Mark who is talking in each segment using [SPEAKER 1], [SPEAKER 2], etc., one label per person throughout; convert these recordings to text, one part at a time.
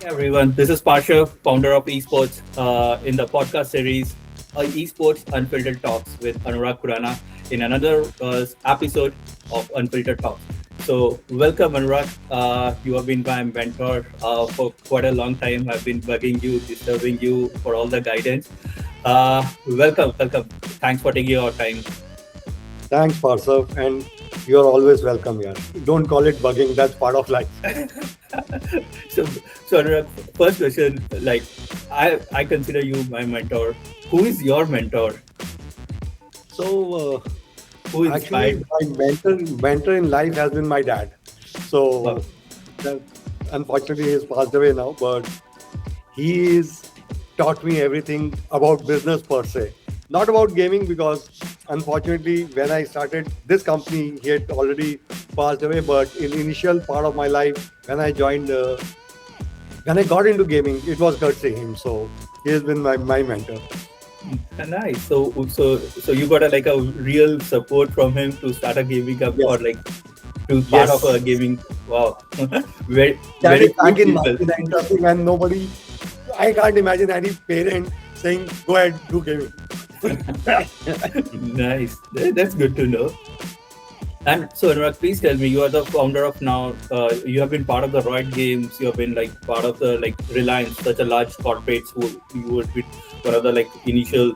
[SPEAKER 1] Everyone, this is Parsha, founder of Espotz. In the podcast series, Esports Unfiltered Talks with Anurag Khurana in another episode of Unfiltered Talks. So, welcome, Anurag. You have been my mentor for quite a long time. I've been bugging you, disturbing you for all the guidance. Welcome. Thanks for taking your time.
[SPEAKER 2] Thanks, Parsav, and you're always welcome here. Don't call it bugging, that's part of life.
[SPEAKER 1] so, so Anurag, first question, like I consider you my mentor. Who is your mentor?
[SPEAKER 2] So,
[SPEAKER 1] Who
[SPEAKER 2] actually,
[SPEAKER 1] inspired?
[SPEAKER 2] my mentor in life has been my dad.
[SPEAKER 1] Wow.
[SPEAKER 2] So, that, unfortunately, he's passed away now, but he's taught me everything about business per se. Not about gaming because, unfortunately, when I started this company, he had already passed away. But in initial part of my life, when I got into gaming, it was courtesy him. So he has been my mentor.
[SPEAKER 1] Nice. So you got a real support from him to start a gaming up or
[SPEAKER 2] Yes.
[SPEAKER 1] like to part of a
[SPEAKER 2] Yes.
[SPEAKER 1] gaming. Wow. very
[SPEAKER 2] That
[SPEAKER 1] very
[SPEAKER 2] is back
[SPEAKER 1] few
[SPEAKER 2] in
[SPEAKER 1] people.
[SPEAKER 2] 1990 when nobody, I can't imagine any parent saying, go ahead, do gaming.
[SPEAKER 1] Nice. That's good to know. And so, Anurag, please tell me, you are the founder of now. You have been part of the Riot Games. You have been like part of the Reliance, such a large corporates who you would be one of the initial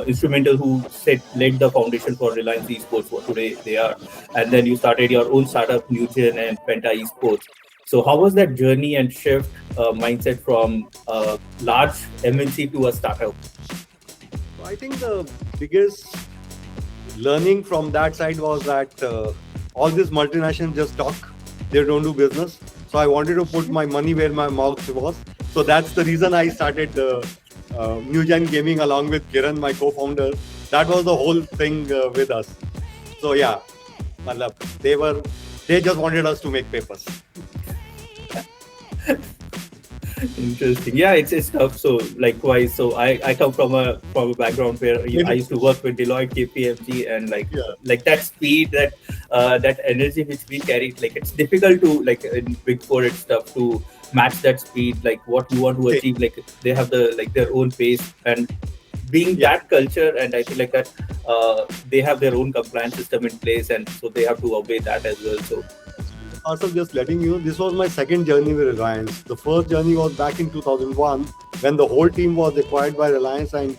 [SPEAKER 1] instrumental who laid the foundation for Reliance Esports. What today they are, and then you started your own startup, NewGen and Penta Esports. So, how was that journey and shift mindset from large MNC to a startup?
[SPEAKER 2] So I think the biggest learning from that side was that all these multinationals just talk, they don't do business. So I wanted to put my money where my mouth was. So that's the reason I started NewGen Gaming along with Kiran, my co-founder. That was the whole thing with us. So yeah, matlab, they just wanted us to make papers.
[SPEAKER 1] Interesting. Yeah, it's tough. So likewise, so I come from a background where I used to work with Deloitte, KPMG, and
[SPEAKER 2] Yeah.
[SPEAKER 1] like that speed, that energy which we carry. Like it's difficult to in Big Four, it's tough to match that speed. Like what you want to
[SPEAKER 2] Okay.
[SPEAKER 1] achieve. Like they have their own pace and being
[SPEAKER 2] Yeah.
[SPEAKER 1] that culture, and I feel like that they have their own compliance system in place, and so they have to obey that as well. So
[SPEAKER 2] Also, just letting you know, this was my second journey with Reliance. The first journey was back in 2001 when the whole team was acquired by Reliance, and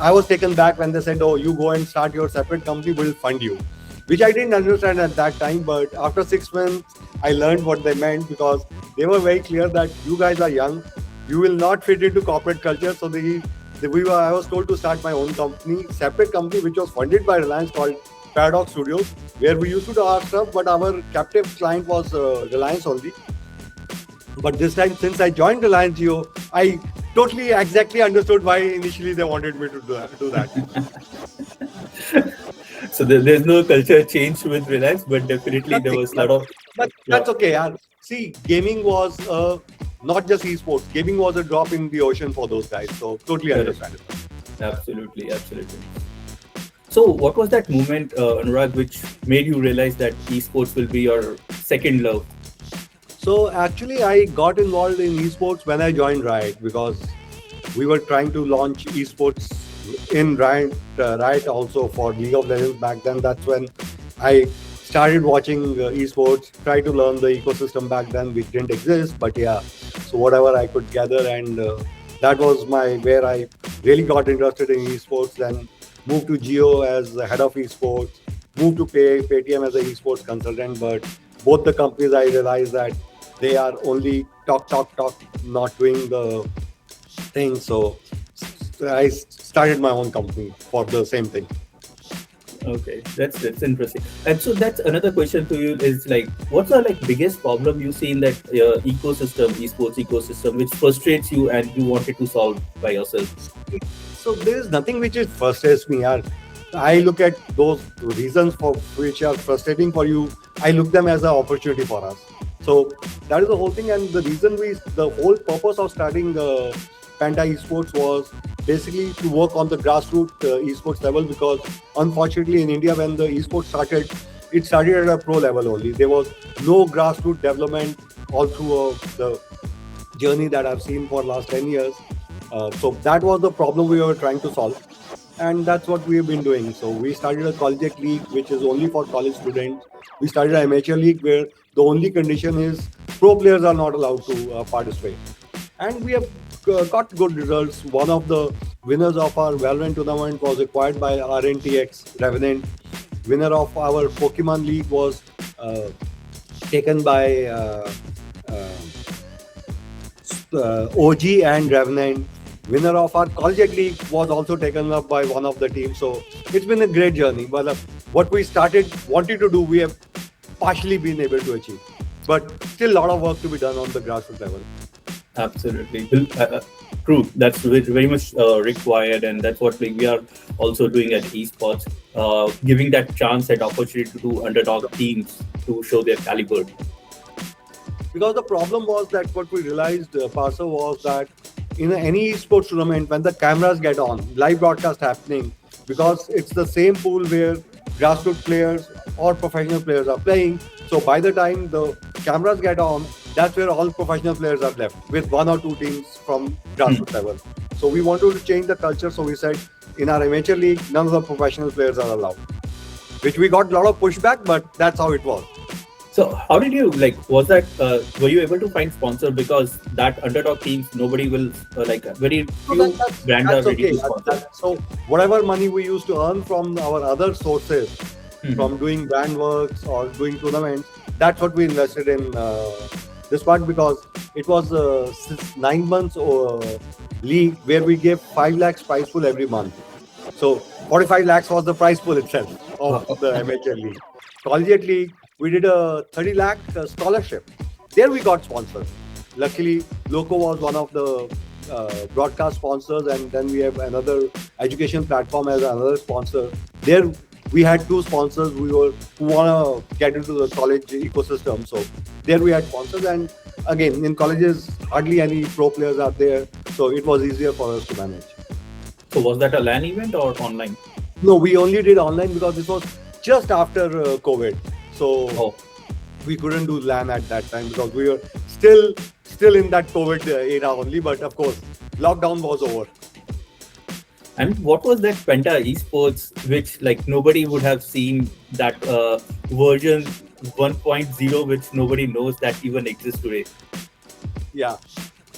[SPEAKER 2] I was taken back when they said, "Oh, you go and start your separate company, we'll fund you," which I didn't understand at that time. But after 6 months, I learned what they meant because they were very clear that you guys are young, you will not fit into corporate culture. So I was told to start my own company, separate company, which was funded by Reliance called Paradox Studios, where we used to do our stuff, but our captive client was Reliance only. But this time, since I joined Reliance Jio, I totally exactly understood why initially they wanted me to do that.
[SPEAKER 1] so there's no culture change with Reliance, but definitely there
[SPEAKER 2] Nothing,
[SPEAKER 1] was a lot
[SPEAKER 2] nothing.
[SPEAKER 1] of
[SPEAKER 2] But
[SPEAKER 1] yeah.
[SPEAKER 2] that's okay. Yeah. See, gaming was not just esports. Gaming was a drop in the ocean for those guys. So totally
[SPEAKER 1] Correct.
[SPEAKER 2] understand it.
[SPEAKER 1] Absolutely. So, what was that moment, Anurag, which made you realize that esports will be your second love?
[SPEAKER 2] So actually, I got involved in esports when I joined Riot because we were trying to launch esports in Riot also for League of Legends back then. That's when I started watching esports, tried to learn the ecosystem back then, which didn't exist. But yeah, so whatever I could gather, and that was where I really got interested in esports. Then moved to Geo as the head of esports, moved to Paytm as an esports consultant. But both the companies, I realized that they are only talk, not doing the thing. So I started my own company for the same thing.
[SPEAKER 1] Okay, that's interesting. And so that's another question to you is what's the biggest problem you see in that esports ecosystem, which frustrates you and you wanted to solve by yourself?
[SPEAKER 2] So there is nothing which is frustrates me. I look at those reasons for which are frustrating for you. I look them as an opportunity for us. So that is the whole thing, and the whole purpose of starting Penta Esports was basically to work on the grassroots esports level, because unfortunately in India when the esports started, it started at a pro level only. There was no grassroots development all through the journey that I've seen for last 10 years. So that was the problem we were trying to solve. And that's what we've been doing. So we started a collegiate league, which is only for college students. We started an amateur league where the only condition is pro players are not allowed to participate. And we have got good results. One of the winners of our Valorant tournament was acquired by RNTX Revenant. Winner of our Pokemon League was taken by OG and Revenant. Winner of our collegiate league was also taken up by one of the teams. So it's been a great journey. But what we started wanting to do, we have partially been able to achieve. But still a lot of work to be done on the grassroots level.
[SPEAKER 1] Absolutely. True. That's very much required, and that's what we are also doing at Espotz, giving that chance, that opportunity to underdog teams to show their caliber.
[SPEAKER 2] Because the problem was that what we realized, Parsa, was that in any esports tournament, when the cameras get on, live broadcast happening, because it's the same pool where grassroots players or professional players are playing. So by the time the cameras get on, that's where all professional players are left with one or two teams from grassroots level. So we wanted to change the culture. So we said in our amateur league, none of the professional players are allowed, which we got a lot of pushback, but that's how it was.
[SPEAKER 1] So how did you was that were you able to find sponsor, because that underdog teams, nobody will very few brands are ready to sponsor.
[SPEAKER 2] So whatever money we used to earn from our other sources, from doing brand works or doing tournaments, that's what we invested in this part, because it was 9 months league where we gave 5 lakhs prize pool every month. So 45 lakhs was the prize pool itself of the amateur league. Collegiate league, we did a 30 lakh scholarship. There we got sponsors. Luckily, Loco was one of the broadcast sponsors, and then we have another education platform as another sponsor. There we had 2 sponsors who want to get into the college ecosystem. So there we had sponsors, and again, in colleges, hardly any pro players are there. So it was easier for us to manage.
[SPEAKER 1] So was that a LAN event or online?
[SPEAKER 2] No, we only did online because this was just after COVID. So we couldn't do LAN at that time because we were still in that COVID era only. But of course, lockdown was over.
[SPEAKER 1] And what was that Penta Esports, which nobody would have seen, that version 1.0, which nobody knows that even exists today?
[SPEAKER 2] Yeah.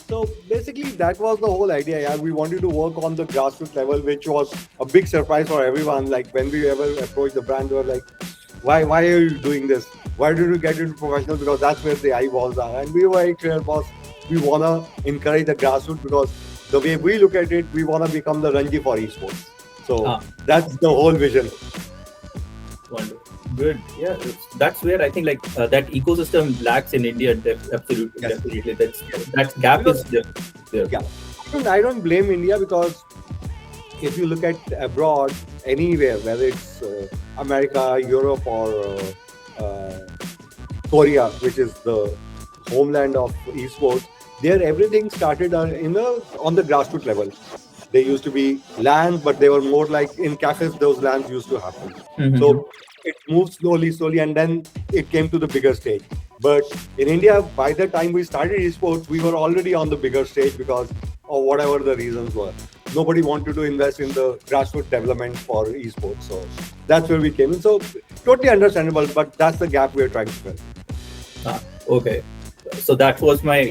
[SPEAKER 2] So basically, that was the whole idea. Yeah, we wanted to work on the grassroots level, which was a big surprise for everyone. Like when we ever approached the brand, they were like, why are you doing this? Why did you get into professional? Because that's where the eyeballs are. And we were very clear, boss, we want to encourage the grassroots, because the way we look at it, we want to become the Ranji for esports. So that's the whole vision.
[SPEAKER 1] Wonderful. Good. Yeah, that's where I think that ecosystem lacks in India. Absolutely, yes. Definitely. That gap is there.
[SPEAKER 2] Yeah. I don't blame India, because if you look at abroad, anywhere, whether it's America, Europe, or Korea, which is the homeland of esports, there everything started on the grassroots level. There used to be LANs, but they were more like in cafes. Those LANs used to happen. So it moved slowly, and then it came to the bigger stage. But in India, by the time we started esports, we were already on the bigger stage because of whatever the reasons were. Nobody wanted to invest in the grassroots development for esports. So that's where we came in. So totally understandable, but that's the gap we're trying to fill.
[SPEAKER 1] Okay. So that was my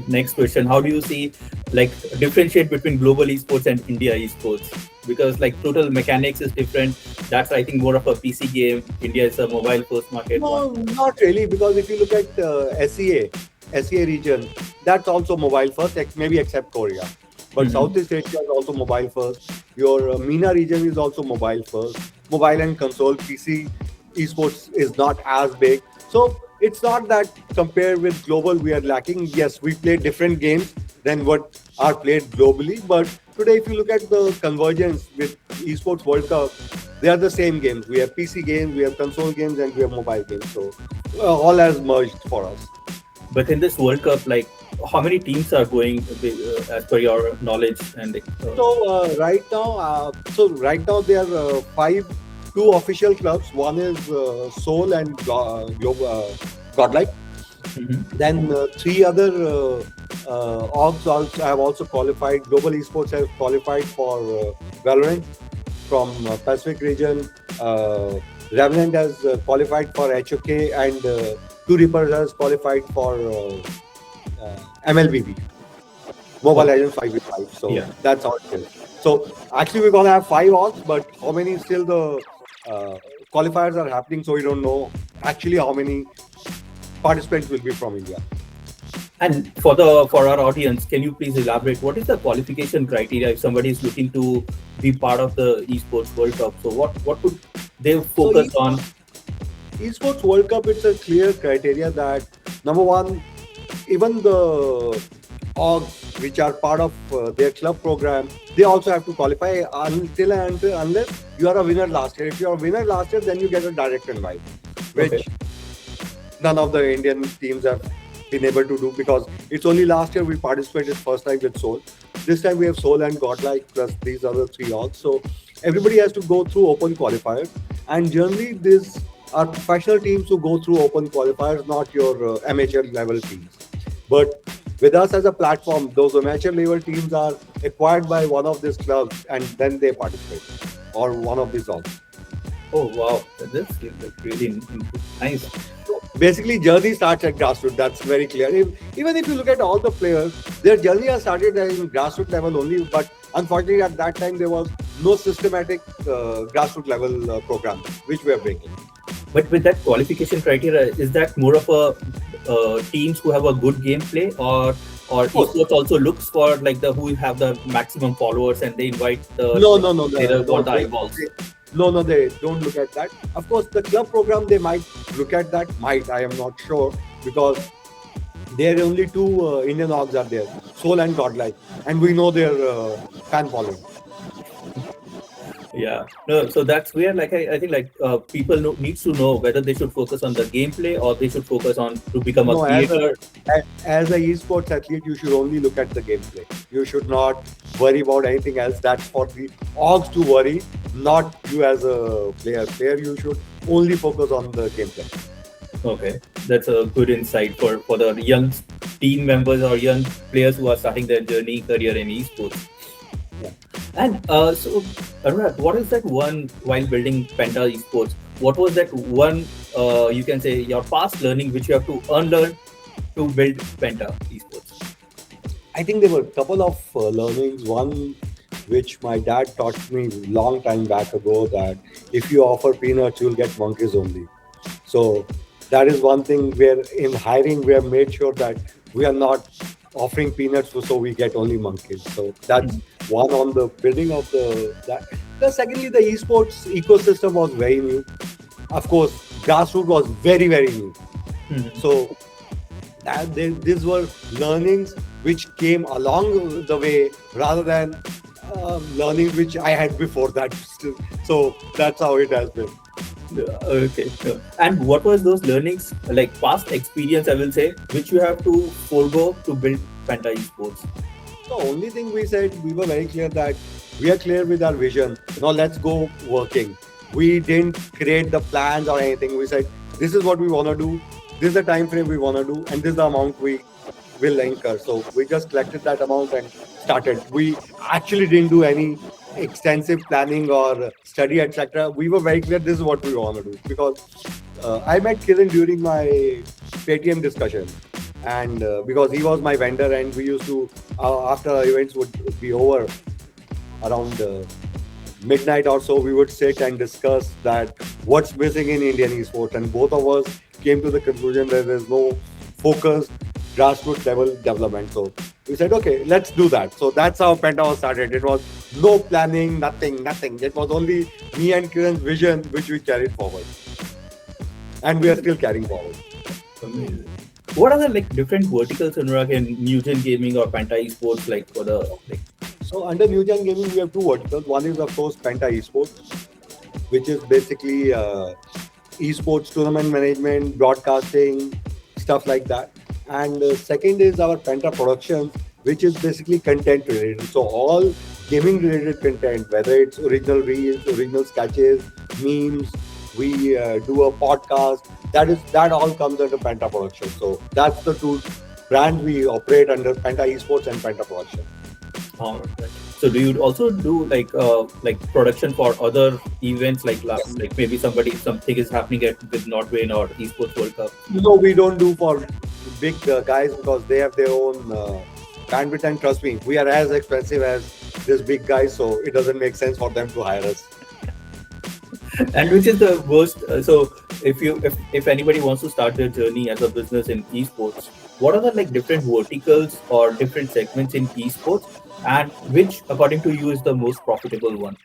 [SPEAKER 1] next question. How do you see differentiate between global esports and India esports? Because total mechanics is different. That's I think more of a PC game. India is a mobile first market.
[SPEAKER 2] No, not really, because if you look at SEA region, that's also mobile first, maybe except Korea. But Southeast Asia is also mobile first. Your MENA region is also mobile first. Mobile and console. PC esports is not as big. So it's not that compared with global we are lacking. Yes, we play different games than what are played globally. But today, if you look at the convergence with Esports World Cup, they are the same games. We have PC games, we have console games, and we have mobile games. So all has merged for us.
[SPEAKER 1] But in this World Cup, how many teams are going as per your knowledge? And
[SPEAKER 2] so right now there are 2 official clubs. One is Seoul and Godlike. Then 3 other Orgs also have also qualified. Global Esports have qualified for Valorant from Pacific region. Revenant has qualified for HOK, and Two Reapers has qualified for MLBB, Mobile
[SPEAKER 1] Okay.
[SPEAKER 2] Legends 5v5. So
[SPEAKER 1] Yeah.
[SPEAKER 2] that's how it is. So actually, we're gonna have 5 orgs, but how many still the qualifiers are happening? So we don't know actually how many participants will be from India.
[SPEAKER 1] And for our audience, can you please elaborate what is the qualification criteria if somebody is looking to be part of the esports World Cup? So what would they
[SPEAKER 2] So
[SPEAKER 1] focus on?
[SPEAKER 2] Esports World Cup, it's a clear criteria that number one, even the orgs which are part of their club program, they also have to qualify unless you are a winner last year. If you are a winner last year, then you get a direct invite,
[SPEAKER 1] Okay.
[SPEAKER 2] which none of the Indian teams have been able to do because it's only last year we participated first time with Soul. This time we have Soul and Godlike plus these other 3 orgs. So everybody has to go through open qualifiers, and generally these are professional teams who go through open qualifiers, not your amateur level teams. But with us as a platform, those amateur level teams are acquired by one of these clubs and then they participate or one of these orgs.
[SPEAKER 1] Oh wow, this is like really nice.
[SPEAKER 2] Basically, journey starts at grassroots. That's very clear. Even if you look at all the players, their journey has started in grassroots level only. But unfortunately, at that time, there was no systematic grassroots level program which we are bringing.
[SPEAKER 1] But with that qualification criteria, is that more of a teams who have a good gameplay, or
[SPEAKER 2] Of course.
[SPEAKER 1] esports also looks for like the who have the maximum followers and they invite the
[SPEAKER 2] No, no, no,
[SPEAKER 1] they
[SPEAKER 2] no,
[SPEAKER 1] want
[SPEAKER 2] no.
[SPEAKER 1] the eyeballs.
[SPEAKER 2] No, they don't look at that. Of course, the club program they might look at that. I am not sure because there are only 2 Indian orgs are there, Soul and Godlike, and we know their fan following.
[SPEAKER 1] Yeah, no, so that's where like I think like people needs to know whether they should focus on the gameplay or they should focus on to become a
[SPEAKER 2] No,
[SPEAKER 1] creator.
[SPEAKER 2] as a esports athlete, you should only look at the gameplay. You should not worry about anything else. That's for the orgs to worry, not you as a player. Player, you should only focus on the gameplay.
[SPEAKER 1] Okay, that's a good insight for the young team members or young players who are starting their journey career in esports.
[SPEAKER 2] Yeah.
[SPEAKER 1] And so, Anurag, what is that one while building Penta Esports? What was that one, you can say, your past learning which you have to unlearn to build Penta Esports?
[SPEAKER 2] I think there were a couple of learnings. One which my dad taught me long time back ago that if you offer peanuts, you'll get monkeys only. So that is one thing where in hiring we have made sure that we are not offering peanuts so we get only monkeys. So that's one on the building of the that. The secondly, the esports ecosystem was very new. Of course, grassroots was very new.
[SPEAKER 1] Mhm.
[SPEAKER 2] So these were learnings which came along the way rather than learnings which I had before that. So that's how it has been.
[SPEAKER 1] Okay. Sure. And what was those learnings, like past experience, I will say, which you have to forego to build Penta Esports?
[SPEAKER 2] The only thing we said, we were very clear that we are clear with our vision. Now let's go working. We didn't create the plans or anything. We said, this is what we want to do. This is the time frame we want to do. And this is the amount we will incur. So we just collected that amount and started. We actually didn't do any extensive planning or study, etc. We were very clear, this is what we want to do. Because I met Kiran during my Paytm discussion. And because he was my vendor and we used to, after events would be over around midnight or so, we would sit and discuss that what's missing in Indian esports, and both of us came to the conclusion that there's no focused grassroots level development. So we said, okay, let's do that. So that's how Penta was started. It was no planning, nothing. It was only me and Kiran's vision which we carried forward, and we are still carrying forward.
[SPEAKER 1] Amazing. What are the like different verticals, Anurag, in NewGen Gaming or Penta Esports, like for the like?
[SPEAKER 2] So under NewGen Gaming, we have 2 verticals. One is of course Penta Esports, which is basically esports tournament management, broadcasting, stuff like that. And second is our Penta Productions, which is basically content related. So all gaming related content, whether it's original reels, original sketches, memes, we do a podcast. That all comes under Penta Productions. So that's the 2 brand, we operate under Penta Esports and Penta Production.
[SPEAKER 1] Right. So do you also do like production for other events like maybe something is happening at with NordWin or Esports World Cup?
[SPEAKER 2] No, we don't do for big guys because they have their own bandwidth, and trust me, we are as expensive as this big guys, so it doesn't make sense for them to hire us.
[SPEAKER 1] And which is the worst? So if anybody wants to start their journey as a business in esports, what are the like different verticals or different segments in esports, and which according to you is the most profitable one?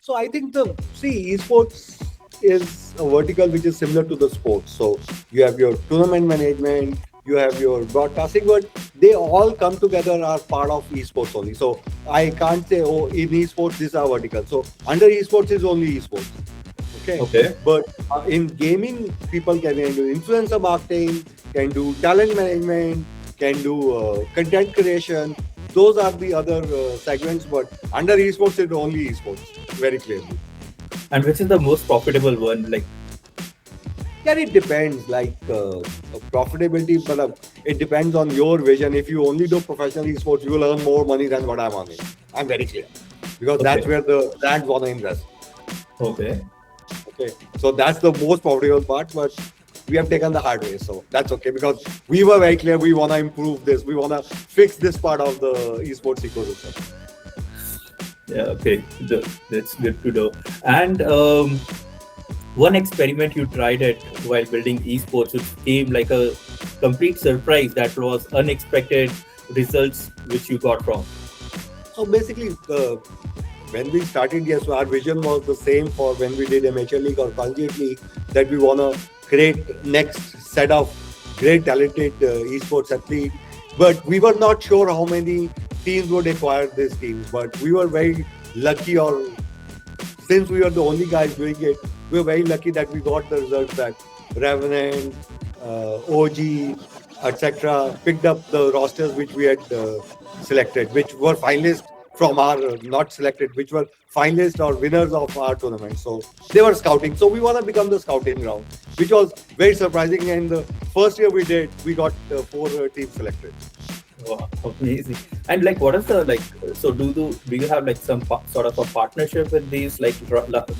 [SPEAKER 2] So I think esports is a vertical which is similar to the sports. So you have your tournament management, you have your broadcasting, but they all come together are part of esports only. So I can't say, oh, in esports these are vertical. So under esports is only esports.
[SPEAKER 1] Okay.
[SPEAKER 2] But in gaming, people can do influencer marketing, can do talent management, can do content creation. Those are the other segments, but under esports, it's only esports, very clearly.
[SPEAKER 1] And which is the most profitable one? Like,
[SPEAKER 2] Yeah, it depends, profitability, but it depends on your vision. If you only do professional esports, you will earn more money than what I'm earning. I'm very clear. Because that's where the brands want to invest.
[SPEAKER 1] Okay.
[SPEAKER 2] So that's the most profitable part, but we have taken the hard way. So that's okay, because we were very clear we want to improve this. We want to fix this part of the esports ecosystem.
[SPEAKER 1] Yeah, okay. That's good to know. And one experiment you tried it while building esports, which came like a complete surprise, that was unexpected results which you got from.
[SPEAKER 2] So basically, when we started, yes, our vision was the same for when we did amateur league or collegiate league, that we want to create next set of great talented esports athletes. But we were not sure how many teams would acquire these teams. But we were very lucky, or since we were the only guys doing it, we were very lucky that we got the results that Revenant, OG, etc. picked up the rosters which we had selected, which were finalists from our not selected, which were finalists or winners of our tournament. So they were scouting. So we want to become the scouting ground, which was very surprising. And the first year we did, we got 4 teams selected.
[SPEAKER 1] Wow, amazing. And like, what is the like? So do you have like some sort of a partnership with these like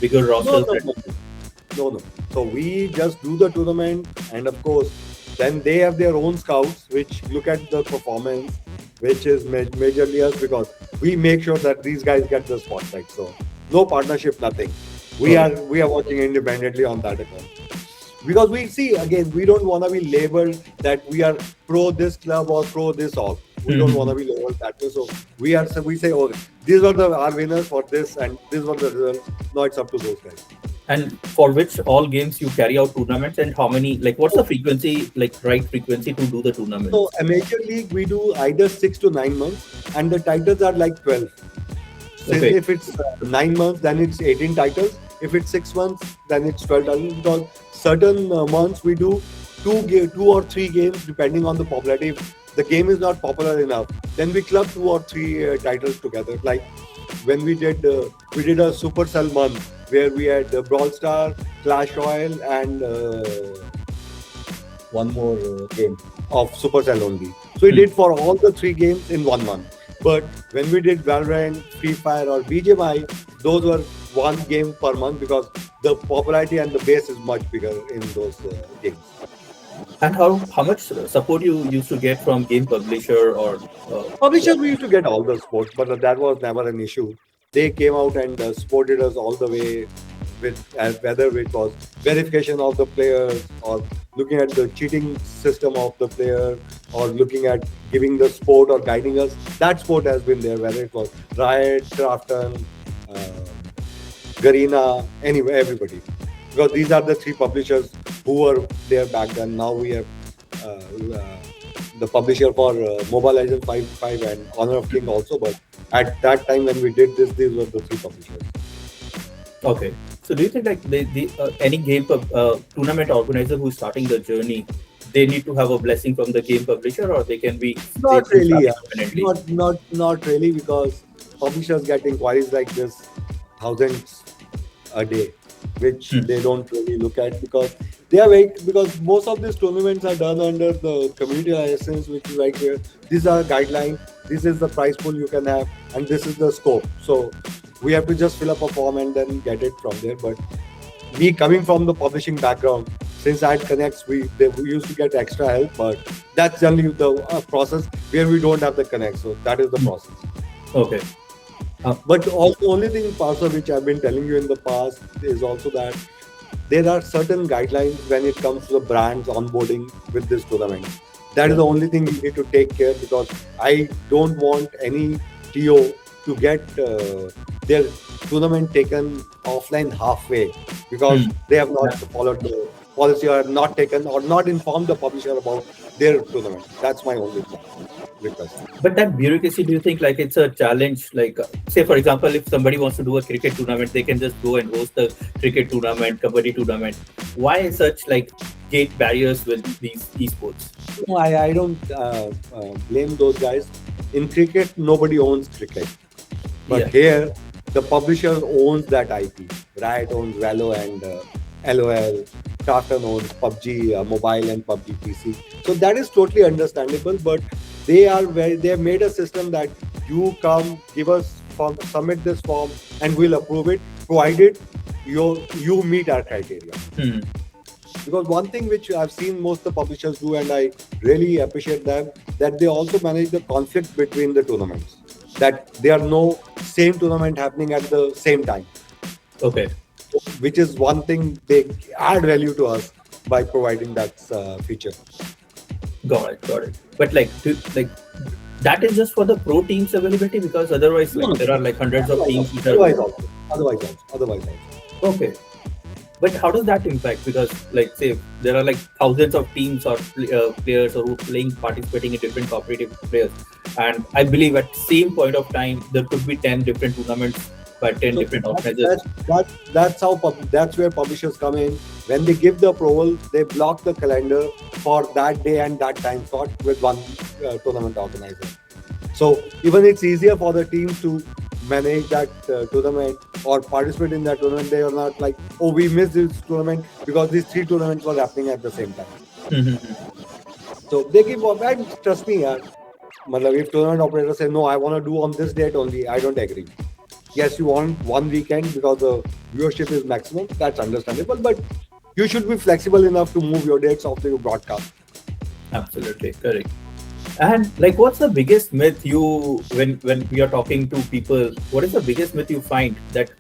[SPEAKER 1] bigger rosters?
[SPEAKER 2] No. So we just do the tournament, and of course, then they have their own scouts which look at the performance, which is majorly us, because we make sure that these guys get the spotlight. So no partnership, nothing. We are working independently on that account. Because we see, again, we don't want to be labeled that we are pro this club or pro this all. We don't want to be labeled that way. So we say, oh, these are our winners for this, and these were the results. Now it's up to those guys.
[SPEAKER 1] And for which all games you carry out tournaments, and how many, like what's the frequency, like right frequency to do the tournament?
[SPEAKER 2] So amateur league, we do either 6 to 9 months, and the titles are like 12. If it's 9 months, then it's 18 titles. If it's 6 months, then it's 12 titles. Because certain months we do 2 or 3 games depending on the popularity. If the game is not popular enough, then we club 2 or 3 titles together. Like when we did a Supercell month where we had Brawl Star, Clash Royale, and one more game of Supercell only. So we did for all the 3 games in 1 month. But when we did Valorant, Free Fire, or BGMI, those were 1 game per month, because the popularity and the base is much bigger in those games.
[SPEAKER 1] And how much support you used to get from game publisher or
[SPEAKER 2] publishers? We used to get all the support, but that was never an issue. They came out and supported us all the way, with whether it was verification of the players, or looking at the cheating system of the player, or looking at giving the support or guiding us. That support has been there, whether it was Riot, Crafton, Garena, anyway, everybody. Because these are the 3 publishers who were there back then. Now we have the publisher for Mobile Legends 5 and Honor of King also. But at that time when we did this, these were the 3 publishers.
[SPEAKER 1] Okay. So do you think like any game tournament organizer who's starting the journey, they need to have a blessing from the game publisher, or they can be
[SPEAKER 2] not really? Not really, because publishers get inquiries like this thousands a day, which they don't really look at, because they are very, because most of these tournaments are done under the community license, which is like these are guidelines, this is the prize pool you can have, and this is the scope. So we have to just fill up a form and then get it from there. But me coming from the publishing background, since I had connects, we used to get extra help, but that's generally the process where we don't have the connect. So that is the process.
[SPEAKER 1] Okay.
[SPEAKER 2] But also, only thing, Parsa, which I've been telling you in the past is also that there are certain guidelines when it comes to the brands onboarding with this tournament. That is the only thing we need to take care, because I don't want any TO to get their tournament taken offline halfway because they have not followed the policy or not taken or not informed the publisher about their tournament. That's my only request.
[SPEAKER 1] But that bureaucracy, do you think like it's a challenge? Like, say for example, if somebody wants to do a cricket tournament, they can just go and host the cricket tournament, kabaddi tournament. Why such like gate barriers with these esports?
[SPEAKER 2] No, I don't blame those guys. In cricket, nobody owns cricket. But here, the publisher owns that IP. Riot owns Valo and LOL. Carton owns PUBG Mobile and PUBG PC. So that is totally understandable. But they have made a system that you come, give us form, submit this form, and we'll approve it, provided you meet our criteria. Because one thing which I've seen most of the publishers do, and I really appreciate them, that they also manage the conflict between the tournaments. That there are no same tournament happening at the same time.
[SPEAKER 1] Okay.
[SPEAKER 2] Which is one thing they add value to us by providing that feature.
[SPEAKER 1] Got it. But like that is just for the pro teams availability, because otherwise there are like hundreds of teams.
[SPEAKER 2] Otherwise also.
[SPEAKER 1] Okay. But how does that impact? Because like say there are like thousands of teams or players or participating in different cooperative players, and I believe at same point of time there could be 10 different tournaments by 10 different organizers.
[SPEAKER 2] That's where publishers come in. When they give the approval, they block the calendar for that day and that time slot with one tournament organizer. So even it's easier for the teams to manage that tournament or participate in that tournament. They are not like, oh, we missed this tournament because these 3 tournaments were happening at the same time. So they give up. And trust me, if tournament operators say, no, I want to do on this date only, I don't agree. Yes, you want one weekend because the viewership is maximum. That's understandable, but you should be flexible enough to move your dates after you broadcast.
[SPEAKER 1] Absolutely correct. And like, what's the biggest myth when we are talking to people? What is the biggest myth you find that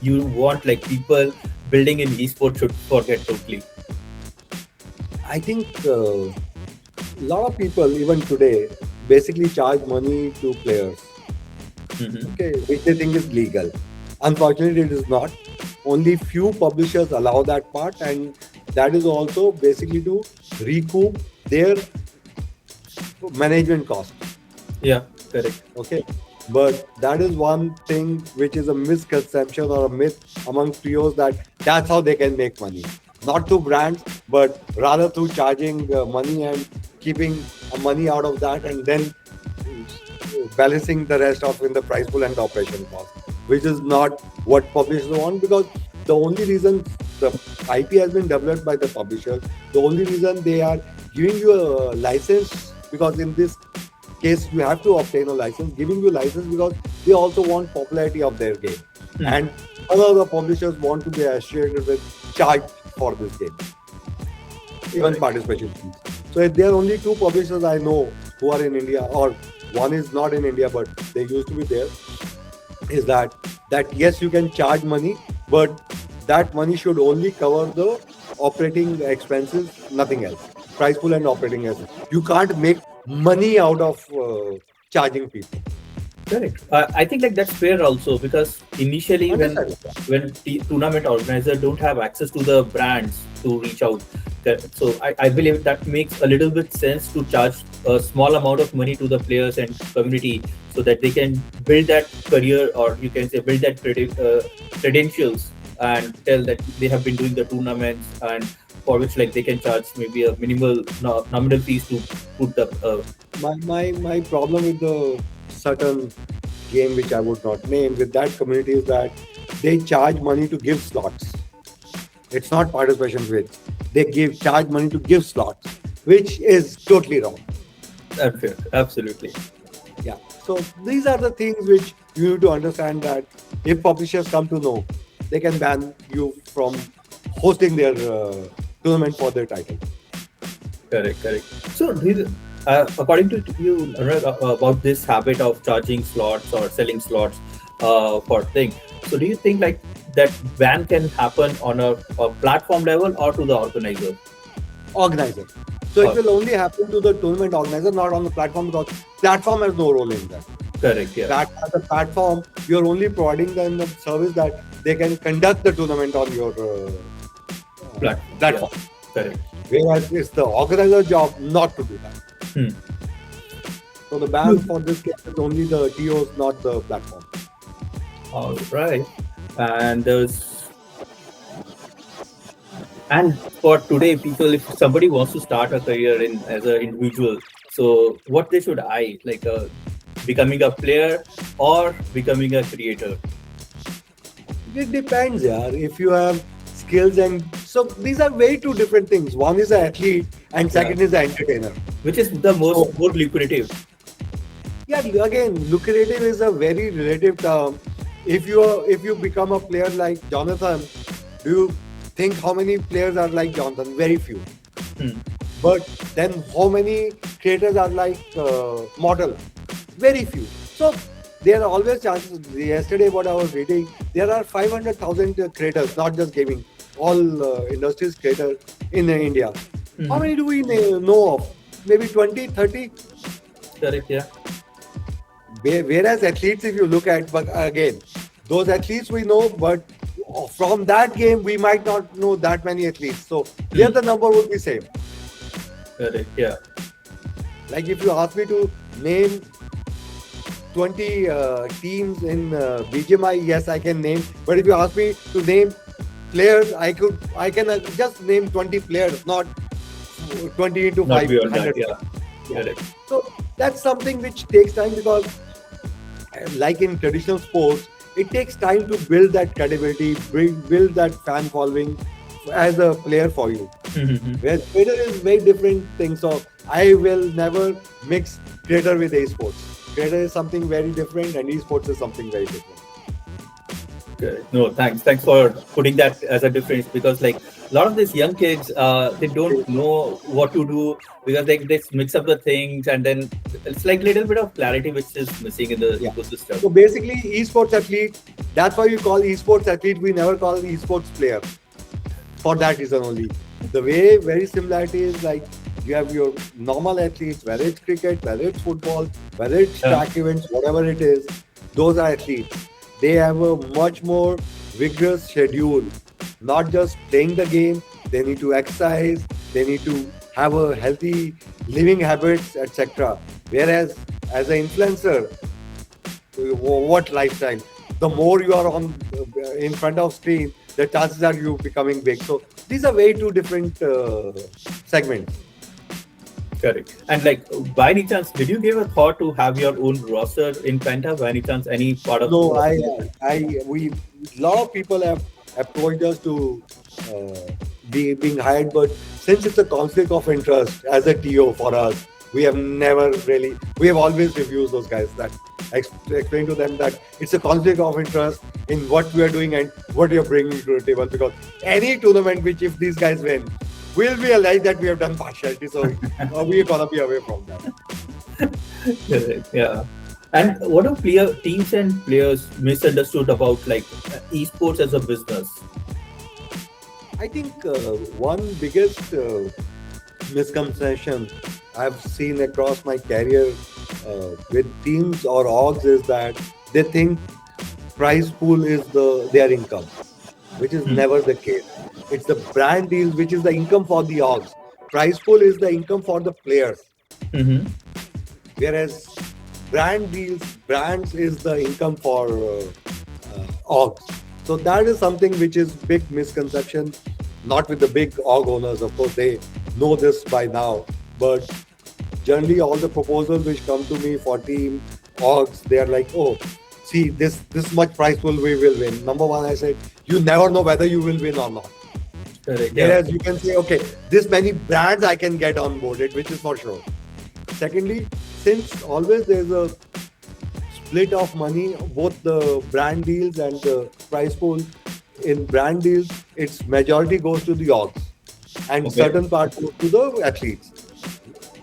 [SPEAKER 1] you want like people building in esports should forget totally?
[SPEAKER 2] I think a lot of people even today basically charge money to players. Okay, which they think is legal. Unfortunately, it is not. Only few publishers allow that part, and that is also basically to recoup their management cost.
[SPEAKER 1] Yeah, correct.
[SPEAKER 2] Okay, but that is one thing which is a misconception or a myth among POs, that's how they can make money. Not through brands, but rather through charging money and keeping money out of that, and then balancing the rest of in the price pool and the operation cost, which is not what publishers want. Because the only reason the IP has been developed by the publisher, the only reason they are giving you a license, because in this case you have to obtain a license, giving you a license because they also want popularity of their game. And other the publishers want to be associated with charge for this game, even participation fees. So there are only 2 publishers I know who are in India, or one is not in India, but they used to be there, is that yes, you can charge money, but that money should only cover the operating expenses, nothing else. Price pool and operating expenses. You can't make money out of charging people.
[SPEAKER 1] Correct. I think like that's fair also, because initially when tournament organizers don't have access to the brands to reach out, so I believe that makes a little bit sense to charge a small amount of money to the players and community so that they can build that career, or you can say build that credentials, and tell that they have been doing the tournaments, and for which like they can charge maybe a minimal nominal fees to put the.
[SPEAKER 2] My problem with the certain game which I would not name with that community is that they charge money to give slots. It's not participation fees. they charge money to give slots, which is totally wrong.
[SPEAKER 1] Unfair. Absolutely.
[SPEAKER 2] Yeah. So these are the things which you need to understand, that if publishers come to know, they can ban you from hosting their tournament for their title.
[SPEAKER 1] Correct, correct. So, according to you, Anurag, about this habit of charging slots or selling slots for thing, so do you think like that ban can happen on a platform level or to the organizer?
[SPEAKER 2] Organizer. So it
[SPEAKER 1] Or,
[SPEAKER 2] will only happen to the tournament organizer, not on the platform, because platform has no role in that.
[SPEAKER 1] correct, yeah.
[SPEAKER 2] That as a platform, you're only providing them the service that they can conduct the tournament on your platform.
[SPEAKER 1] Yeah, correct.
[SPEAKER 2] Whereas it's the organizer job not to do that.
[SPEAKER 1] Hmm.
[SPEAKER 2] So the ban for this case is only the TOs, not the platform.
[SPEAKER 1] All right. And there's and for today, people, if somebody wants to start a career in as an individual, so what they should like becoming a player or becoming a creator?
[SPEAKER 2] It depends, yeah. If you have skills, and so these are very two different things. One is an athlete, and second is an entertainer.
[SPEAKER 1] Which is the most more lucrative?
[SPEAKER 2] Yeah, again, lucrative is a very relative term. If you become a player like Jonathan, do you think how many players are like Jonathan? Very few.
[SPEAKER 1] Hmm.
[SPEAKER 2] But then how many creators are like model? Very few. So there are always chances. Yesterday, what I was reading, there are 500,000 creators, not just gaming, all industries creators in India.
[SPEAKER 1] Mhm.
[SPEAKER 2] How many do we know of? Maybe 20, 30?
[SPEAKER 1] Correct, yeah.
[SPEAKER 2] Whereas athletes, if you look at, but again, those athletes we know, but from that game, we might not know that many athletes. So there the number would be same.
[SPEAKER 1] Correct, yeah.
[SPEAKER 2] Like if you ask me to name 20 teams in BGMI, yes, I can name. But if you ask me to name players, I can just name 20 players, not 20 into
[SPEAKER 1] Not beyond
[SPEAKER 2] 500.
[SPEAKER 1] that, yeah. Correct.
[SPEAKER 2] So that's something which takes time, because like in traditional sports, it takes time to build that credibility, build that fan following as a player for you.
[SPEAKER 1] Mhm.
[SPEAKER 2] Where creator is very different thing. So I will never mix creator with esports. Creator is something very different, and esports is something very different.
[SPEAKER 1] Correct. No, thanks for putting that as a difference, because like a lot of these young kids, they don't know what to do because they mix up the things, and then it's like little bit of clarity which is missing in the
[SPEAKER 2] Yeah.
[SPEAKER 1] ecosystem.
[SPEAKER 2] So basically, esports athlete, that's why we call esports athlete. We never call esports player for that reason only. The way very similarity is like you have your normal athletes, whether it's cricket, whether it's football, whether it's track events, whatever it is, those are athletes. They have a much more vigorous schedule, not just playing the game. They need to exercise, they need to have a healthy living habits, etc. Whereas as an influencer, what lifestyle? The more you are on in front of screen, the chances are you becoming big. So these are very two different segments.
[SPEAKER 1] Correct. And like, by any chance, did you give a thought to have your own roster in Penta? By any chance, any part of?
[SPEAKER 2] No, we lot of people have approached us to being hired, but since it's a conflict of interest as a TO for us, we have never really. We have always refused those guys. That explain to them that it's a conflict of interest in what we are doing and what you're bringing to the table. Because any tournament which if these guys win, we'll realize that we have done partiality. So we're gonna be away from that.
[SPEAKER 1] Correct. Yeah. And what are teams and players misunderstood about like esports as a business?
[SPEAKER 2] I think one biggest misconception I've seen across my career with teams or orgs is that they think prize pool is their income, which is never the case. It's the brand deals which is the income for the orgs. Prize pool is the income for the players,
[SPEAKER 1] Mm-hmm.
[SPEAKER 2] whereas brands is the income for orgs. So that is something which is big misconception. Not with the big org owners, of course they know this by now, but generally all the proposals which come to me for team orgs, they are like, oh, see this much prize pool we will win. Number one, I said, you never know whether you will win or not.
[SPEAKER 1] Correct. Yeah.
[SPEAKER 2] Whereas you can say, okay, this many brands I can get on boarded, which is for sure. Secondly, since always there's a split of money, both the brand deals and the prize pool. In brand deals, its majority goes to the orgs, and
[SPEAKER 1] Okay.
[SPEAKER 2] certain part goes to the athletes.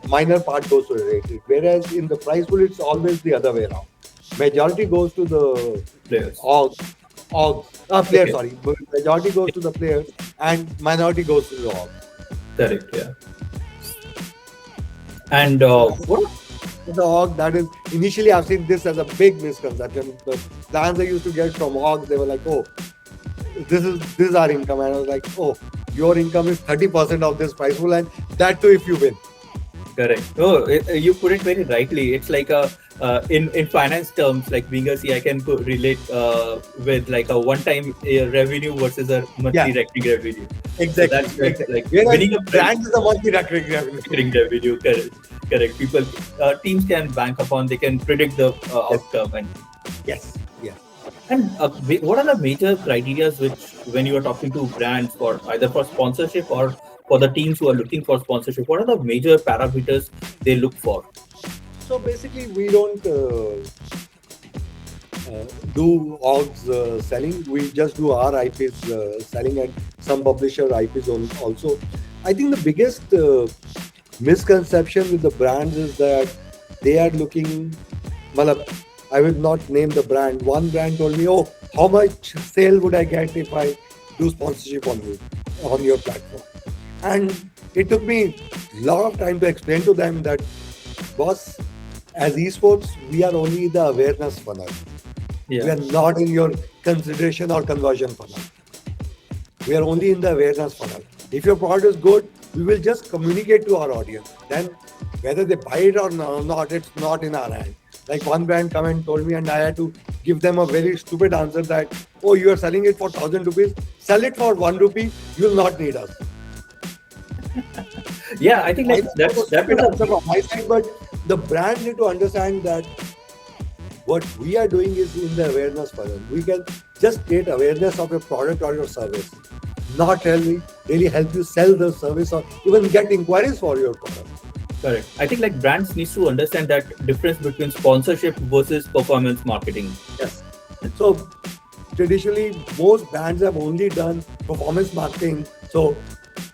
[SPEAKER 2] Minor part goes to the athlete. Whereas in the prize pool, it's always the other way around. Majority goes to the
[SPEAKER 1] Players.
[SPEAKER 2] players.
[SPEAKER 1] Okay.
[SPEAKER 2] Sorry, but majority goes to the players, and minority goes to the orgs.
[SPEAKER 1] Correct. Yeah. And what?
[SPEAKER 2] The org, that is, initially I've seen this as a big misconception. The plans I used to get from orgs, they were like, oh, this is our income, and I was like, oh, your income is 30% of this price pool, and that too if you win.
[SPEAKER 1] Correct. Oh, you put it very rightly. It's like a in finance terms, like being a C, I can relate with like a one-time revenue versus a monthly recurring revenue. So
[SPEAKER 2] Exactly.
[SPEAKER 1] that's like
[SPEAKER 2] Whereas
[SPEAKER 1] winning a
[SPEAKER 2] brand is a monthly recurring revenue.
[SPEAKER 1] recurring revenue. Correct. Correct. People, teams can bank upon. They can predict the outcome. And
[SPEAKER 2] Yes. Yes.
[SPEAKER 1] what are the major criteria which, when you are talking to brands for either for sponsorship or for the teams who are looking for sponsorship, what are the major parameters they look for?
[SPEAKER 2] So basically, we don't do orgs selling. We just do our IPs selling and some publisher IPs also. I think the biggest misconception with the brands is that they are looking. Malab, I will not name the brand. One brand told me, "Oh, how much sale would I get if I do sponsorship on you, on your platform?" And it took me a lot of time to explain to them that, boss, as esports, we are only the awareness funnel. We
[SPEAKER 1] Yeah.
[SPEAKER 2] are not in your consideration or conversion funnel. We are only in the awareness funnel. If your product is good, we will just communicate to our audience. Then whether they buy it or not, it's not in our hand. Like one brand come and told me, and I had to give them a very stupid answer that, oh, you are selling it for 1,000 rupees, sell it for 1 rupee, you'll not need us.
[SPEAKER 1] Yeah, I think like
[SPEAKER 2] That was
[SPEAKER 1] that
[SPEAKER 2] stupid
[SPEAKER 1] was
[SPEAKER 2] answer from my side, but the brand need to understand that what we are doing is in the awareness funnel. We can just create awareness of your product or your service, not really help you sell the service or even get inquiries for your product.
[SPEAKER 1] correct. I think like brands needs to understand that difference between sponsorship versus performance marketing.
[SPEAKER 2] Yes. So traditionally, most brands have only done performance marketing. So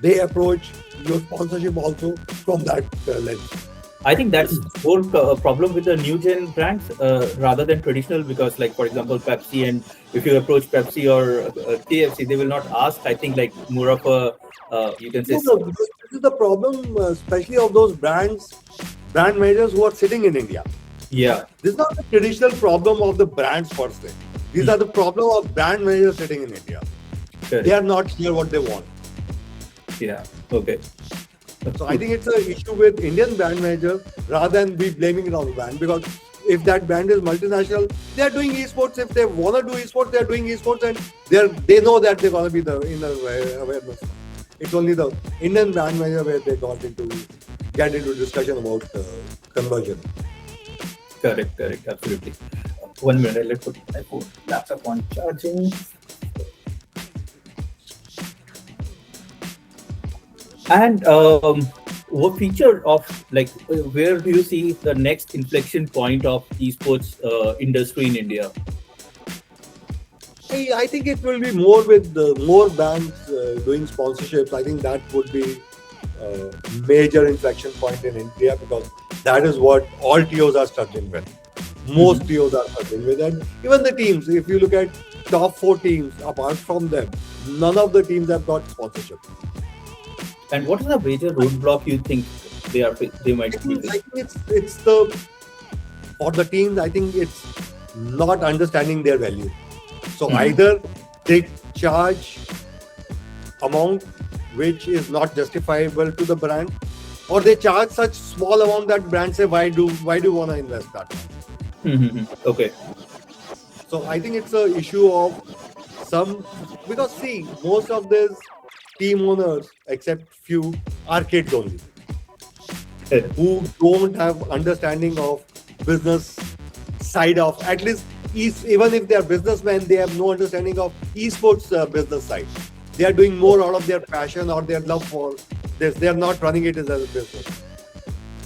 [SPEAKER 2] they approach your sponsorship also from that lens.
[SPEAKER 1] I think that's more problem with the NewGen brands rather than traditional, because like for example Pepsi, and if you approach Pepsi or KFC, they will not ask. I think like more of a you can say
[SPEAKER 2] This is the problem, especially of those brand managers who are sitting in India.
[SPEAKER 1] yeah.
[SPEAKER 2] This is not the traditional problem of the brands per se. These are the problem of brand managers sitting in India.
[SPEAKER 1] Correct.
[SPEAKER 2] They are not clear what they want.
[SPEAKER 1] Yeah. Okay.
[SPEAKER 2] So I think it's an issue with Indian brand managers rather than be blaming it on the brand, because if that brand is multinational, they are doing esports. If they want to do esports, they are doing esports, and they know that they're gonna be in the awareness. It's only the Indian brand manager where they get into discussion about conversion.
[SPEAKER 1] Correct. Absolutely. 1 minute. Let's put my laptop on charging. And what feature of like where do you see the next inflection point of esports industry in India?
[SPEAKER 2] I think it will be more with more brands doing sponsorships. I think that would be a major inflection point in India, because that is what all TOs are struggling with. Most TOs are struggling with, and even the teams. If you look at top 4 teams, apart from them, none of the teams have got sponsorship.
[SPEAKER 1] And what is the major roadblock you think they might be
[SPEAKER 2] I
[SPEAKER 1] facing?
[SPEAKER 2] think it's the for the teams. I think it's not understanding their value. So either they charge amount which is not justifiable to the brand, or they charge such small amount that brand say, why do you want to invest that?
[SPEAKER 1] Okay.
[SPEAKER 2] So I think it's an issue of because see, most of these team owners, except few, are kids only, who don't have understanding of business side of, at least even if they are businessmen, they have no understanding of esports business side. they are doing more out of their passion or their love for this. They are not running it as a business.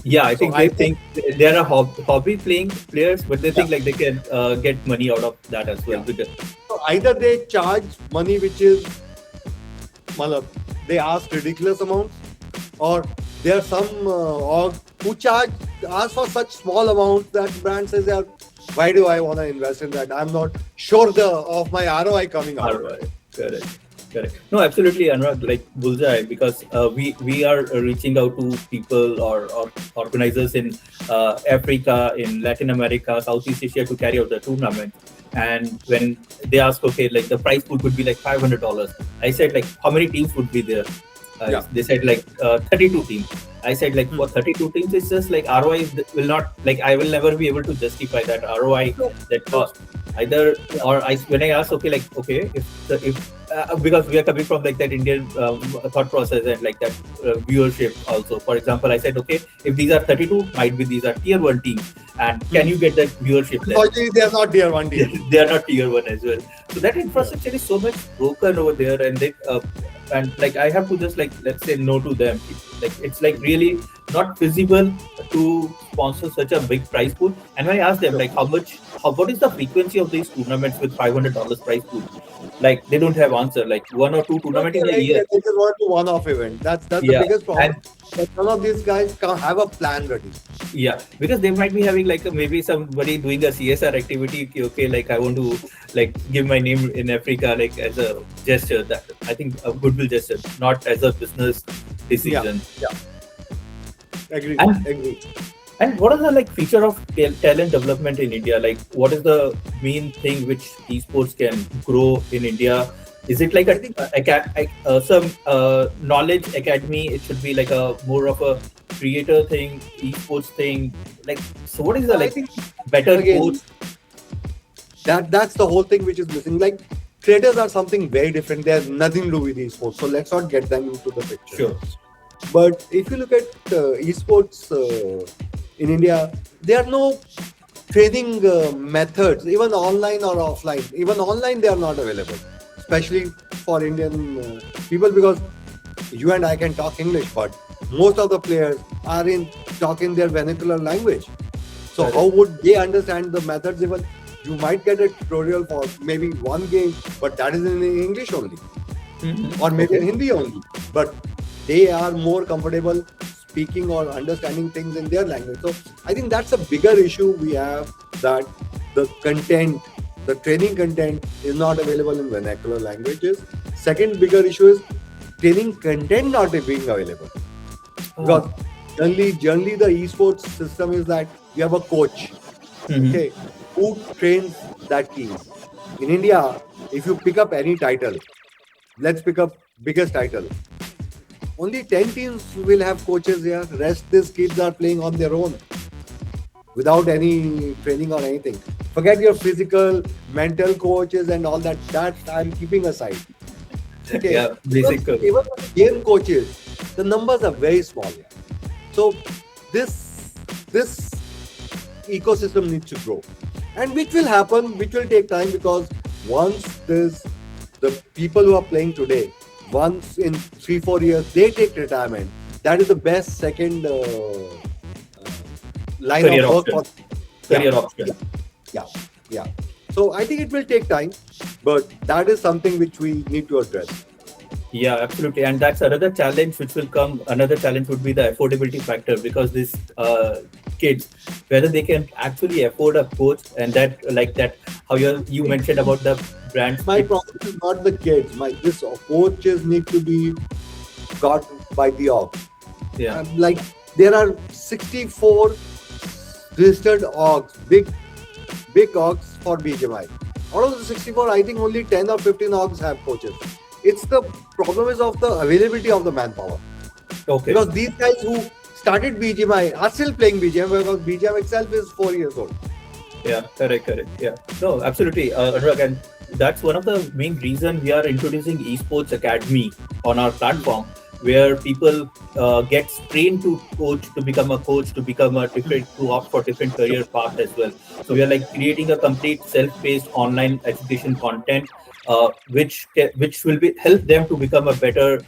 [SPEAKER 1] Yeah, I
[SPEAKER 2] So
[SPEAKER 1] think
[SPEAKER 2] I
[SPEAKER 1] they
[SPEAKER 2] think,
[SPEAKER 1] think they are a hobby playing players, but they
[SPEAKER 2] yeah,
[SPEAKER 1] think like they can get money out of that as well.
[SPEAKER 2] yeah.
[SPEAKER 1] Because
[SPEAKER 2] So either they charge money which is, malab, they ask ridiculous amounts, or there are some org who ask for such small amounts that brand says, yeah, why do I want to invest in that? I'm not sure of my ROI coming out of it.
[SPEAKER 1] ROI. Correct. Correct. No, absolutely, Anurag, like bullseye, because we are reaching out to people or organizers in Africa, in Latin America, Southeast Asia to carry out the tournament. And when they ask, okay, like the prize pool would be like $500, I said like, how many teams would be there?
[SPEAKER 2] Yeah.
[SPEAKER 1] They said like 32 teams. I said like for 32 teams, it's just like ROI will not, like I will never be able to justify that ROI, that cost either. Or when I asked, okay, like okay, if because we are coming from like that Indian thought process and like that viewership also. For example, I said, okay, if these are 32, might be these are tier 1 teams, and can you get that viewership there?
[SPEAKER 2] Unfortunately, they are not tier 1 team.
[SPEAKER 1] They are not tier 1 as well. So that infrastructure is so much broken over there, and they and like I have to just like, let's say, no to them. It's like really not feasible to sponsor such a big prize pool. And when I ask them like what is the frequency of these tournaments with $500 prize pool, like they don't have answer. Like 1 or 2 tournaments in a year.
[SPEAKER 2] They just want to one-off event. That's the biggest problem. That none of these guys can't have a plan ready.
[SPEAKER 1] Yeah, because they might be having like maybe somebody doing a CSR activity. Okay, like I want to like give my name in Africa like as a gesture. That I think a goodwill gesture, not as a business decision.
[SPEAKER 2] Yeah. Agree.
[SPEAKER 1] And what are the like feature of talent development in India? Like, what is the main thing which esports can grow in India? Is it like some knowledge academy? It should be like a more of a creator thing, esports thing. Like, so what is the like better coach?
[SPEAKER 2] That's the whole thing which is missing. Like, creators are something very different. They have nothing to do with esports. So let's not get them into the picture.
[SPEAKER 1] Sure.
[SPEAKER 2] But if you look at esports in India, there are no training methods, even online or offline. Even online, they are not available, especially for Indian people, because you and I can talk English, but most of the players are talking their vernacular language. So how would they understand the methods? Even you might get a tutorial for maybe one game, but that is in English only, or maybe in Hindi only. But they are more comfortable speaking or understanding things in their language. So I think that's a bigger issue we have, that the content, the training content is not available in vernacular languages. Second bigger issue is training content not being available. Because generally the esports system is that you have a coach, okay, who trains that team. In India, if you pick up any title, let's pick up biggest title, only 10 teams will have coaches here. Rest these kids are playing on their own without any training or anything. Forget your physical, mental coaches and all that. That I'm keeping aside. Okay.
[SPEAKER 1] Yeah, basic.
[SPEAKER 2] Even game coaches, the numbers are very small here. So this ecosystem needs to grow, and which will happen, which will take time, because once the people who are playing today, once in 3-4 years they take retirement, that is the best second line
[SPEAKER 1] career
[SPEAKER 2] of work
[SPEAKER 1] option. Career option.
[SPEAKER 2] Yeah. So I think it will take time, but that is something which we need to address.
[SPEAKER 1] Yeah, absolutely. And that's another challenge which will come. Another challenge would be the affordability factor, because these kids, whether they can actually afford a coach, and that like that, how you mentioned about the brands.
[SPEAKER 2] My problem is not the kids. This coaches need to be got by the org.
[SPEAKER 1] Yeah.
[SPEAKER 2] Like there are 64 registered orgs, big orgs for BGMI. Out of the 64, I think only 10 or 15 orgs have coaches. It's the problem is of the availability of the manpower.
[SPEAKER 1] Okay.
[SPEAKER 2] Because these guys who started BGMI are still playing BGMI, because BGMI itself is 4 years old.
[SPEAKER 1] Yeah, correct. Yeah. No, absolutely. Anurag, and that's one of the main reasons we are introducing Espotz Academy on our platform, where people get trained to coach, to become a coach, to become a different, to opt for different career path as well. So we are like creating a complete self-paced online education content which will be help them to become a better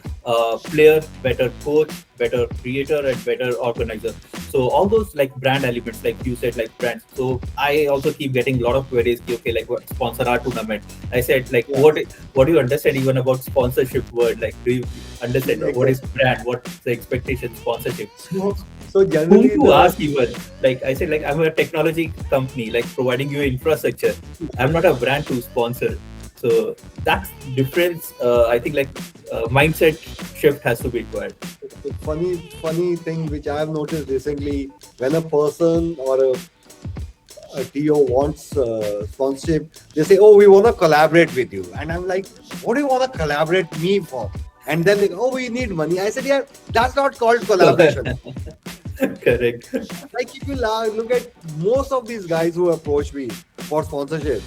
[SPEAKER 1] player, better coach, better creator, and better organizer. So all those like brand elements, like you said, like brands. So I also keep getting a lot of queries. Okay, like what sponsor our tournament? I said like
[SPEAKER 2] Yeah.
[SPEAKER 1] what do you understand even about sponsorship word? Like do you understand what is
[SPEAKER 2] Exactly.
[SPEAKER 1] brand? What's the expectation sponsorship?
[SPEAKER 2] So
[SPEAKER 1] Whom
[SPEAKER 2] generally
[SPEAKER 1] to
[SPEAKER 2] the
[SPEAKER 1] ask even? Like I said, like I'm a technology company, like providing you infrastructure. I'm not a brand to sponsor. So that's difference. I think like mindset shift has to be required.
[SPEAKER 2] funny thing which I have noticed recently, when a person or a TO wants sponsorship, they say, "Oh, we want to collaborate with you," and I'm like, "What do you want to collaborate me for?" And then they go, "Oh, we need money." I said, "Yeah, that's not called collaboration."
[SPEAKER 1] Correct.
[SPEAKER 2] Like if you look at most of these guys who approach me for sponsorship,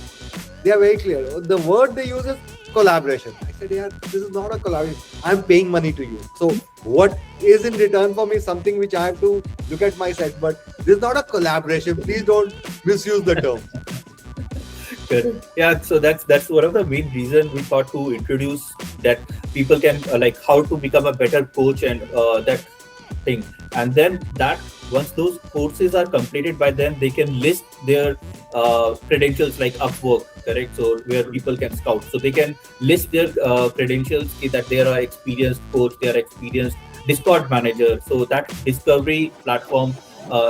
[SPEAKER 2] they are very clear. The word they use is collaboration. I said, yeah, this is not a collaboration. I'm paying money to you. So what is in return for me something which I have to look at myself. But this is not a collaboration. Please don't misuse the term.
[SPEAKER 1] Correct. Yeah, so that's one of the main reason we thought to introduce that people can like how to become a better coach and that thing. And then that once those courses are completed by them, they can list their credentials like Upwork, correct? So where people can scout, so they can list their credentials that they are an experienced coach, they are experienced Discord manager. So that discovery platform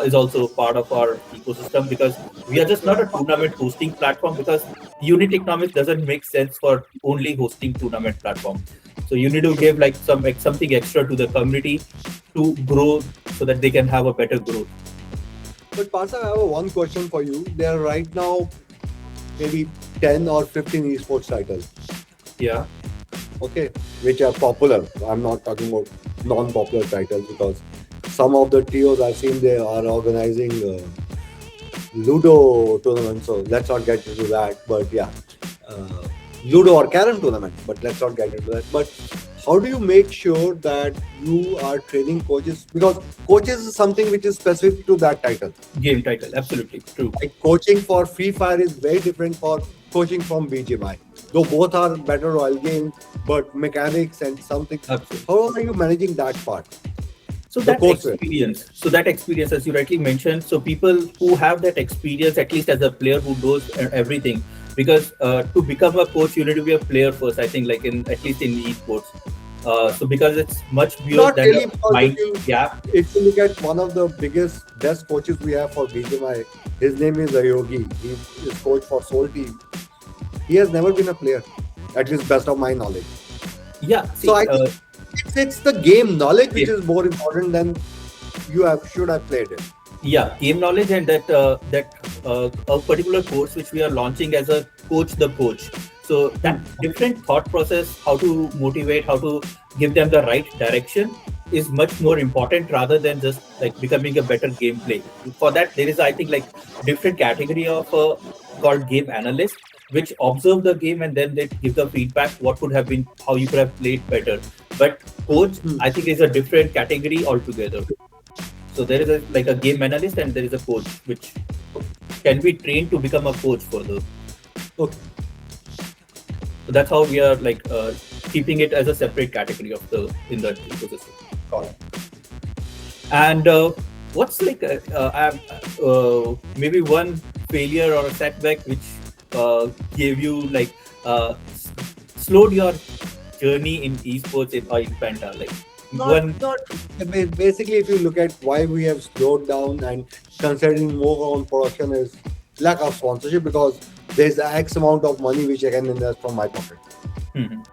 [SPEAKER 1] is also part of our ecosystem because we are just not a tournament hosting platform because unit economics doesn't make sense for only hosting tournament platform. So you need to give like something extra to the community to grow so that they can have a better growth.
[SPEAKER 2] But Parsa, I have one question for you. There are right now maybe 10 or 15 esports titles,
[SPEAKER 1] Yeah.
[SPEAKER 2] okay, which are popular. I'm not talking about non-popular titles because some of the TOs I've seen they are organizing Ludo tournament. So let's not get into that. But yeah, uh, Ludo or Carrom tournament. But let's not get into that. But how do you make sure that you are training coaches? Because coaches is something which is specific to that title.
[SPEAKER 1] Game title, absolutely true.
[SPEAKER 2] Like coaching for Free Fire is very different for coaching from BGMI. Though both are better royal games, but mechanics and something.
[SPEAKER 1] Absolutely.
[SPEAKER 2] How are you managing that part?
[SPEAKER 1] So
[SPEAKER 2] The
[SPEAKER 1] that
[SPEAKER 2] courseware.
[SPEAKER 1] experience, as you rightly mentioned, so people who have that experience, at least as a player who knows everything, because to become a coach, you need to be a player first. I think, like in at least in esports. So because it's much beyond
[SPEAKER 2] Not
[SPEAKER 1] than
[SPEAKER 2] really,
[SPEAKER 1] a
[SPEAKER 2] because
[SPEAKER 1] mind gap.
[SPEAKER 2] if you look at one of the best coaches we have for BGMI, his name is Ayogi. He is coach for Soul Team. He has never been a player, at least best of my knowledge.
[SPEAKER 1] Yeah.
[SPEAKER 2] So
[SPEAKER 1] See,
[SPEAKER 2] I think it's the game knowledge which
[SPEAKER 1] game,
[SPEAKER 2] is more important than you should have played it.
[SPEAKER 1] yeah, game knowledge and that a particular course which we are launching as a coach the coach. So that different thought process, how to motivate, how to give them the right direction is much more important rather than just like becoming a better gameplay. For that, there is I think like different category of called game analyst, which observe the game and then they give the feedback what could have been, how you could have played better. But coach,
[SPEAKER 2] Hmm.
[SPEAKER 1] I think is a different category altogether. So there is like a game analyst and there is a coach which can be trained to become a coach further.
[SPEAKER 2] Okay.
[SPEAKER 1] So that's how we are like keeping it as a separate category of the in the ecosystem.
[SPEAKER 2] Got it.
[SPEAKER 1] And what's like maybe one failure or a setback which gave you like slowed your journey in esports in Penta, like one.
[SPEAKER 2] Not basically, if you look at why we have slowed down and concentrating more on production is lack of sponsorship, because there's X amount of money which I can invest from my pocket.
[SPEAKER 1] Mhm.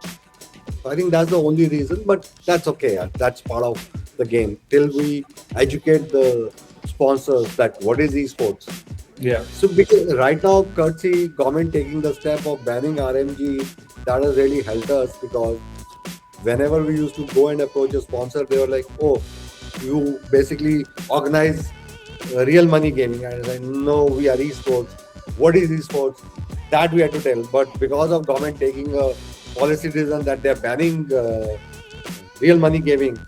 [SPEAKER 2] So I think that's the only reason, but that's okay. Yeah. That's part of the game. Till we educate the sponsors that what is esports.
[SPEAKER 1] Yeah.
[SPEAKER 2] So because right now, courtesy government taking the step of banning RMG, that has really helped us, because whenever we used to go and approach a sponsor, they were like, "Oh, you basically organize real money gaming." And I was like, "No, we are esports. What is esports?" That we had to tell. But because of government taking a policy decision that they're banning real money gaming,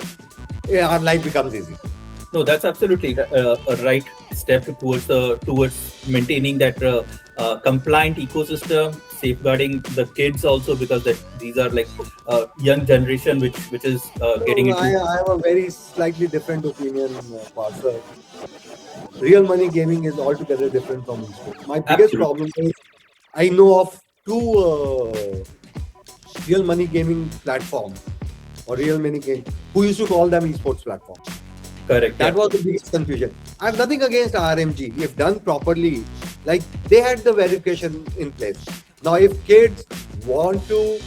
[SPEAKER 2] yeah, our life becomes easy.
[SPEAKER 1] No, that's absolutely a right step towards maintaining that compliant ecosystem, safeguarding the kids also, because these are like young generation which is getting
[SPEAKER 2] No, I,
[SPEAKER 1] into.
[SPEAKER 2] I have a very slightly different opinion, Partha. Real money gaming is altogether different from esports. My biggest
[SPEAKER 1] Absolutely.
[SPEAKER 2] problem is I know of two real money gaming platforms or real money game who used to call them esports platforms.
[SPEAKER 1] Correct.
[SPEAKER 2] That
[SPEAKER 1] Yeah.
[SPEAKER 2] was the biggest confusion. I have nothing against RMG if done properly. Like they had the verification in place. Now, if kids want to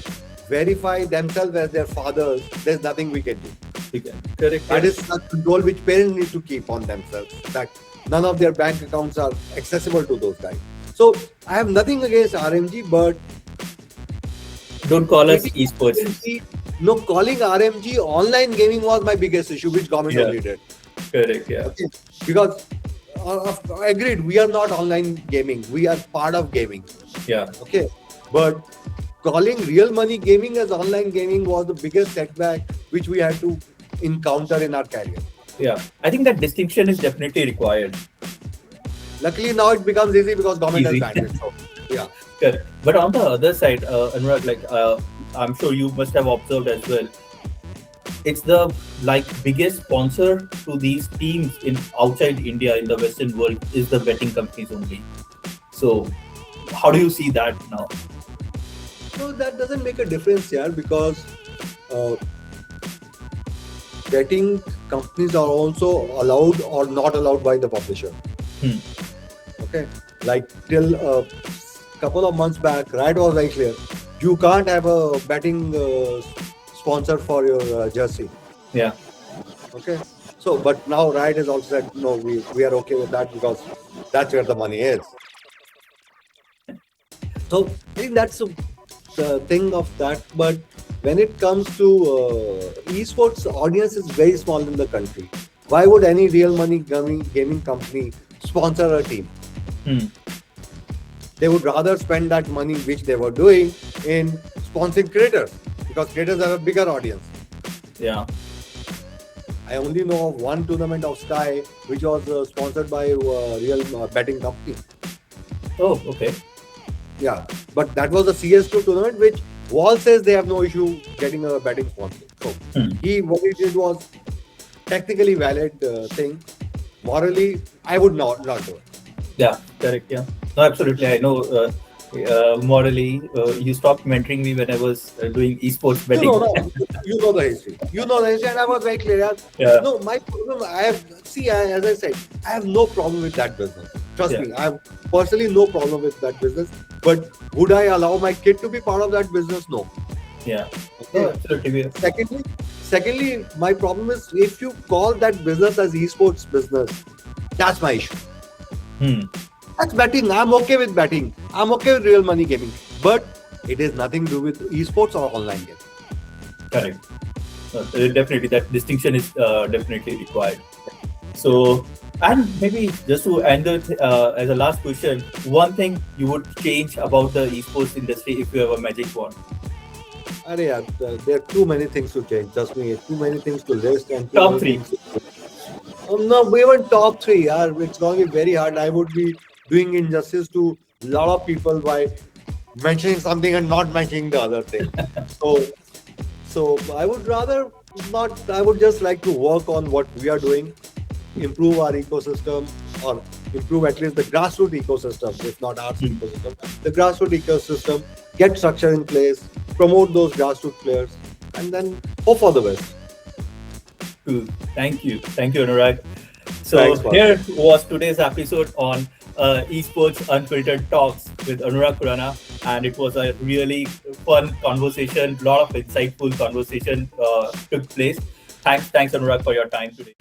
[SPEAKER 2] verify themselves as their fathers, there's nothing we can do.
[SPEAKER 1] Correct.
[SPEAKER 2] That
[SPEAKER 1] Yeah.
[SPEAKER 2] is a control which parents need to keep on themselves. That none of their bank accounts are accessible to those guys. So I have nothing against RMG, but
[SPEAKER 1] Don't call us
[SPEAKER 2] treating
[SPEAKER 1] esports.
[SPEAKER 2] RMG, no, calling RMG online gaming was my biggest issue, which government
[SPEAKER 1] Yeah.
[SPEAKER 2] only did.
[SPEAKER 1] Correct. Yeah.
[SPEAKER 2] Okay, because agreed, we are not online gaming. We are part of gaming.
[SPEAKER 1] Yeah.
[SPEAKER 2] Okay, but calling real money gaming as online gaming was the biggest setback which we had to encounter in our career.
[SPEAKER 1] Yeah. I think that distinction is definitely required.
[SPEAKER 2] Luckily, now it becomes easy because government
[SPEAKER 1] Easy.
[SPEAKER 2] has banned it. So, yeah.
[SPEAKER 1] Correct. But on the other side, Anurag, like I'm sure you must have observed as well, it's the like biggest sponsor to these teams in outside India in the Western world is the betting companies only. So how do you see that now?
[SPEAKER 2] So that doesn't make a difference here because uh, betting companies are also allowed or not allowed by the publisher.
[SPEAKER 1] Hmm.
[SPEAKER 2] Okay, like till a couple of months back, Riot was very clear. You can't have a betting sponsor for your jersey.
[SPEAKER 1] Yeah.
[SPEAKER 2] Okay, so but now Riot has also said no, we are okay with that because that's where the money is. So I think that's the thing of that. But when it comes to esports, audience is very small in the country. Why would any real money gaming company sponsor a team?
[SPEAKER 1] Hmm.
[SPEAKER 2] They would rather spend that money which they were doing in sponsoring creators because creators have a bigger audience.
[SPEAKER 1] Yeah.
[SPEAKER 2] I only know of one tournament of Sky which was sponsored by a real betting company.
[SPEAKER 1] Oh, okay.
[SPEAKER 2] Yeah, but that was a CS2 tournament which Wall says they have no issue getting a betting sponsor. So what he did was technically valid thing. Morally, I would not do it.
[SPEAKER 1] Yeah. Correct. Yeah. No, absolutely. I know. Morally, you stopped mentoring me when I was doing esports betting.
[SPEAKER 2] You know the history. You know the history, and I was very clear.
[SPEAKER 1] Yeah.
[SPEAKER 2] No, my problem. As I said, I have no problem with that business. Trust me, I have personally no problem with that business. But would I allow my kid to be part of that business? No.
[SPEAKER 1] Yeah.
[SPEAKER 2] Okay.
[SPEAKER 1] No, absolutely. Yeah.
[SPEAKER 2] Secondly, my problem is if you call that business as esports business, that's my issue. That's betting. I'm okay with betting. I'm okay with real money gaming. But it has nothing to do with esports or online gaming.
[SPEAKER 1] Correct. Definitely, that distinction is definitely required. So, and maybe just to end it as a last question, one thing you would change about the esports industry if you have a magic wand?
[SPEAKER 2] There are too many things to change. Just me, too many things to list and
[SPEAKER 1] Top three.
[SPEAKER 2] No, even top three. It's going to be very hard. I would be doing injustice to a lot of people by mentioning something and not mentioning the other thing. So I would rather not. I would just like to work on what we are doing, improve our ecosystem, or improve at least the grassroots ecosystem, if not our ecosystem. The grassroots ecosystem, get structure in place, promote those grassroots players, and then hope for the best.
[SPEAKER 1] Cool. Thank you, Anurag. So
[SPEAKER 2] Thanks,
[SPEAKER 1] here was today's episode on Esports Unfiltered Talks with Anurag Khurana, and it was a really fun conversation. A lot of insightful conversation took place. Thanks, Anurag, for your time today.